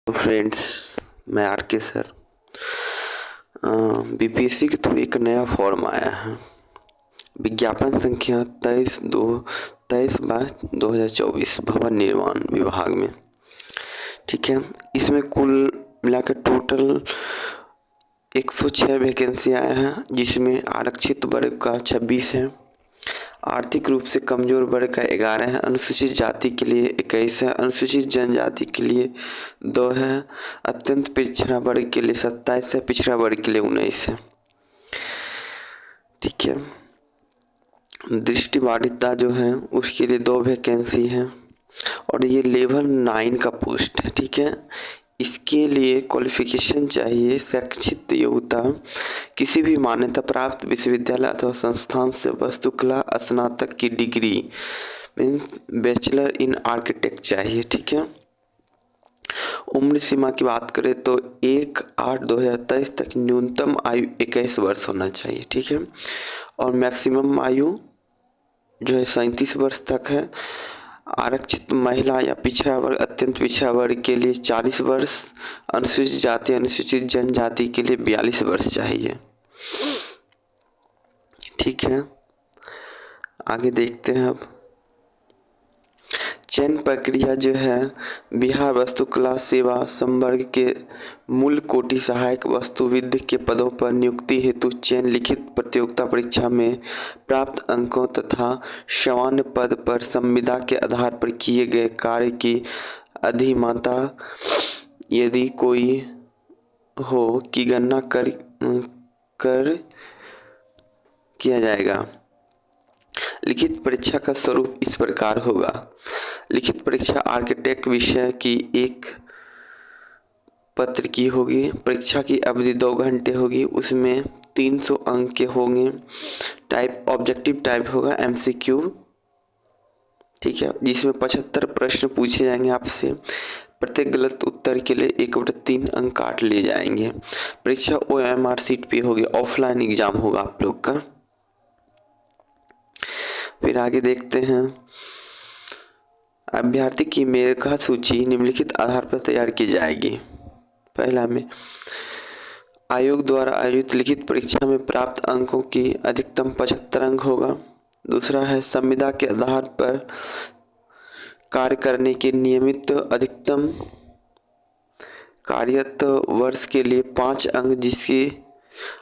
तो फ्रेंड्स, मैं आर के सर। बीपीएससी के थ्रू एक नया फॉर्म आया है। विज्ञापन संख्या 23/2024 भवन निर्माण विभाग में। ठीक है, इसमें कुल मिलाकर टोटल 106 वैकेंसी आया है, जिसमें आरक्षित वर्ग का 26 है, आर्थिक रूप से कमजोर वर्ग का 11 है, अनुसूचित जाति के लिए 21 है, अनुसूचित जनजाति के लिए 2 है, अत्यंत पिछड़ा वर्ग के लिए 27 है, पिछड़ा वर्ग के लिए 19 है। ठीक है, दृष्टिबाधिता जो है उसके लिए 2 वैकेंसी है और ये लेवल 9 का पोस्ट है। ठीक है, इसके लिए क्वालिफिकेशन चाहिए शैक्षिक योग्यता किसी भी मान्यता प्राप्त विश्वविद्यालय अथवा संस्थान से वास्तुकला स्नातक की degree means bachelor in architect चाहिए। ठीक है, उम्र सीमा की बात करें तो 1/8/2023 तक न्यूनतम आयु 21 वर्ष होना चाहिए। ठीक है, और मैक्सिमम आयु जो है 37 वर्ष तक है। आरक्षित महिला या पिछड़ा वर्ग अत्यंत पिछड़ा वर्ग के लिए 40 वर्ष, अनुसूचित जाति अनुसूचित जनजाति के लिए 42 वर्ष चाहिए। ठीक है, आगे देखते हैं। अब चयन प्रक्रिया जो है बिहार वास्तुकला सेवा संवर्ग के मूल कोटि सहायक वास्तुविद के पदों पर नियुक्ति हेतु चयन लिखित प्रतियोगिता परीक्षा में प्राप्त अंकों तथा सामान्य पद पर संविदा के आधार पर किए गए कार्य की अधिमानता यदि कोई हो की गणना कर किया जाएगा। लिखित परीक्षा का स्वरूप इस प्रकार होगा। लिखित परीक्षा आर्किटेक्ट विषय की एक पत्र की होगी। परीक्षा की अवधि 2 घंटे होगी। उसमें 300 अंक के होंगे। टाइप ऑब्जेक्टिव टाइप होगा एमसीक्यू। ठीक है, जिसमें 75 प्रश्न पूछे जाएंगे आपसे। प्रत्येक गलत उत्तर के लिए 1/3 अंक काट लिए जाएंगे। परीक्षा OMR सीट पे होगी, ऑफलाइन एग्जाम होगा आप लोग का। फिर आगे देखते हैं। अभ्यर्थी की मेधा सूची निम्नलिखित आधार पर तैयार की जाएगी। पहला में आयोग द्वारा आयोजित लिखित परीक्षा में प्राप्त अंकों की अधिकतम 75 अंक होगा। दूसरा है संविदा के आधार पर कार्य करने के नियमित अधिकतम कार्यरत वर्ष के लिए 5 अंक, जिसकी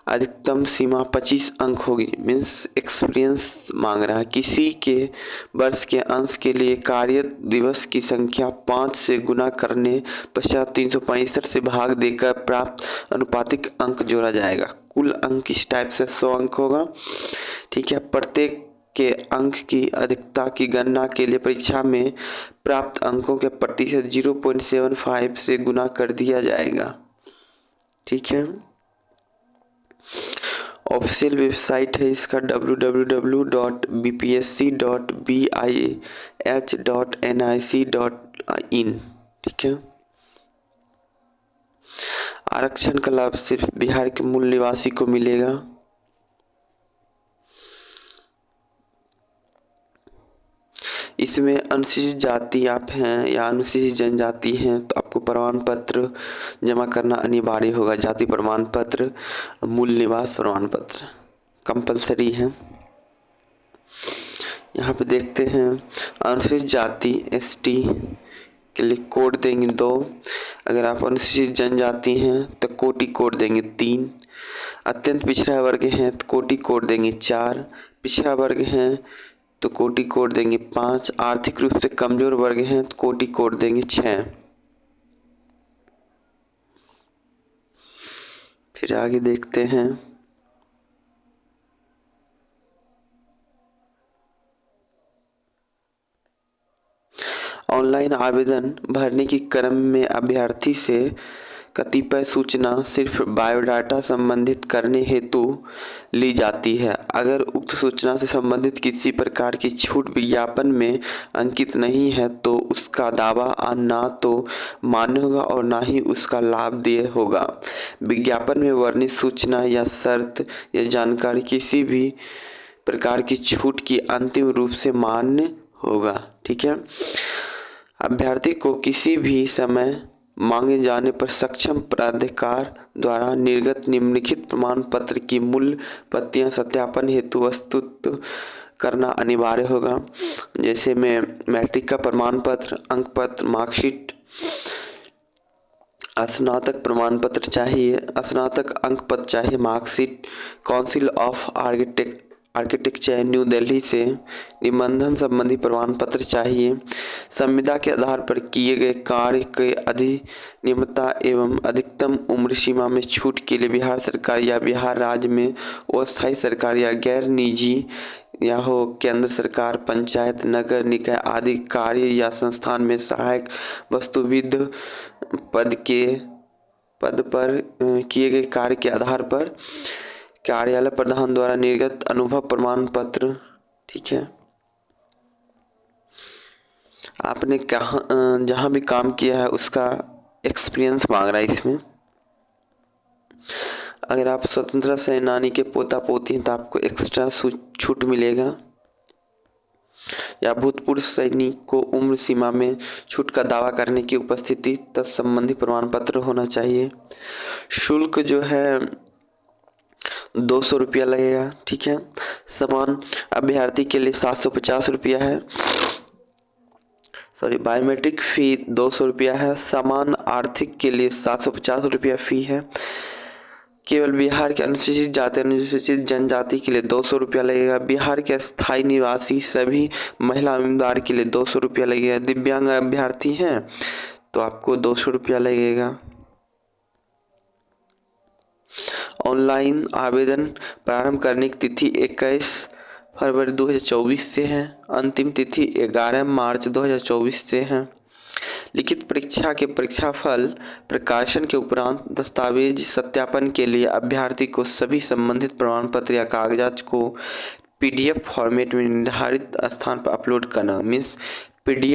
अधिकतम सीमा 25 अंक होगी। मीन्स एक्सपीरियंस मांग रहा है। किसी के वर्ष के अंश के लिए कार्य दिवस की संख्या 5 से गुना करने पश्चात 365 से भाग देकर प्राप्त अनुपातिक अंक जोड़ा जाएगा। कुल अंक इस टाइप से 100 अंक होगा। ठीक है, प्रत्येक के अंक की अधिकता की गणना के लिए परीक्षा में प्राप्त अंकों के प्रतिशत 0.75 से गुना कर दिया जाएगा। ठीक है, ऑफिशियल वेबसाइट है इसका www.bpsc.bih.nic.in। ठीक है, आरक्षण का लाभ सिर्फ बिहार के मूल निवासी को मिलेगा। इसमें अनुसूचित जाति आप हैं या अनुसूचित जनजाति हैं तो आपको प्रमाण पत्र जमा करना अनिवार्य होगा। जाति प्रमाण पत्र, मूल निवास प्रमाण पत्र कंपलसरी है। यहाँ पे देखते हैं अनुसूचित जाति ST के लिए कोड देंगे 2। अगर आप अनुसूचित जनजाति हैं तो कोटि कोड देंगे 3। अत्यंत पिछड़ा वर्ग हैं तो कोटि कोड देंगे 4। पिछड़ा वर्ग हैं तो कोटि कोड देंगे 5। आर्थिक रूप से कमजोर वर्ग हैं तो कोटि कोड देंगे 6। फिर आगे देखते हैं। ऑनलाइन आवेदन भरने के क्रम में अभ्यर्थी से कतिपय सूचना सिर्फ बायोडाटा संबंधित करने हेतु ली जाती है। अगर उक्त सूचना से संबंधित किसी प्रकार की छूट विज्ञापन में अंकित नहीं है तो उसका दावा ना तो मान्य होगा और ना ही उसका लाभ देय होगा। विज्ञापन में वर्णित सूचना या शर्त या जानकारी किसी भी प्रकार की छूट की अंतिम रूप से मान्य होगा। ठीक है, अभ्यर्थी को किसी भी समय मांगे जाने पर सक्षम प्राधिकार द्वारा निर्गत निम्नलिखित प्रमाण पत्र की मूल प्रतियां सत्यापन हेतु प्रस्तुत करना अनिवार्य होगा। जैसे में मैट्रिक का प्रमाण पत्र, अंक पत्र, मार्कशीट, स्नातक प्रमाण पत्र चाहिए, स्नातक अंक पत्र चाहिए, marksheet, council of architecture new Delhi से निबंधन संबंधी प्रमाण पत्र चाहिए। संविदा के आधार पर किए गए कार्य के अधिनियमितता एवं अधिकतम उम्र सीमा में छूट के लिए बिहार सरकार या बिहार राज्य में अस्थायी सरकार या गैर निजी या हो केंद्र सरकार, पंचायत, नगर निकाय आदि कार्य या संस्थान में सहायक वस्तुविद पद पर किए गए कार्य के आधार पर कार्यालय प्रधान द्वारा निर्गत अनुभव प्रमाण पत्र। ठीक है, आपने कहाँ जहाँ भी काम किया है उसका एक्सपीरियंस मांग रहा है इसमें। अगर आप स्वतंत्रता सेनानी के पोता पोती हैं तो आपको एक्स्ट्रा छूट मिलेगा, या भूतपूर्व सैनिक को उम्र सीमा में छूट का दावा करने की उपस्थिति तत्संबंधी प्रमाण पत्र होना चाहिए। शुल्क जो है 200 रुपया लगेगा। ठीक है, समान अभ्यर्थी के लिए 750 रुपया है। बायोमेट्रिक फी 200 रुपया है। समान आर्थिक के लिए 750 रुपया फी है। केवल बिहार के अनुसूचित जाति अनुसूचित जनजाति के लिए 200 रुपया लगेगा। बिहार के स्थायी निवासी सभी महिला उम्मीदवार के लिए 200 रुपया लगेगा। दिव्यांग अभ्यर्थी हैं तो आपको 200 रुपया लगेगा। ऑनलाइन आवेदन प्रारंभ करने की तिथि 21 फरवरी 2024 से है। अंतिम तिथि 11 मार्च 2024 से है। लिखित परीक्षा के परीक्षाफल प्रकाशन के उपरांत दस्तावेज सत्यापन के लिए अभ्यर्थी को सभी संबंधित प्रमाण पत्र या कागजात को PDF फॉर्मेट में निर्धारित स्थान पर अपलोड करना। Means PDF